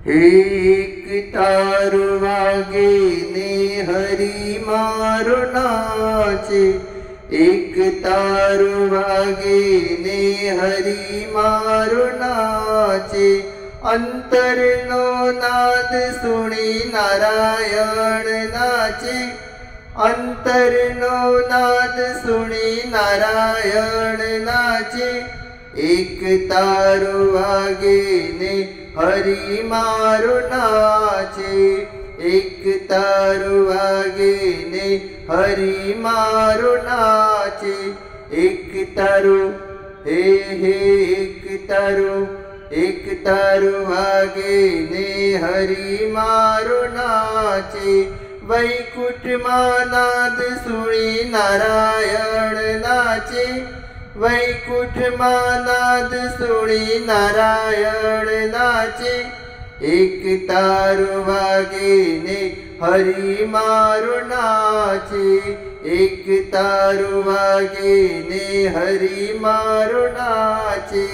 एक तारु वागे ने हरि मारो नाचे, एक तारु वागे ने हरि मारो नाचे। अंतरनो नाद सुनी नारायण नाचे, अंतरनो नाद सुनी नारायण नाचे। एक तारु वागे ने हरि मारो नाचे, एक तारु वागे ने हरि मारो नाचे। एक तारु हे एक तारु, एक तारु वागे ने हरि मारो नाचे। वैकुंठ मां नाद सुनी नारायण नाचे, वैकुंठ मां नाद सुनी नारायण नाचे। एक तारु वागे ने हरि मारो नाचे, एक तारु वागे ने हरि मारो नाचे।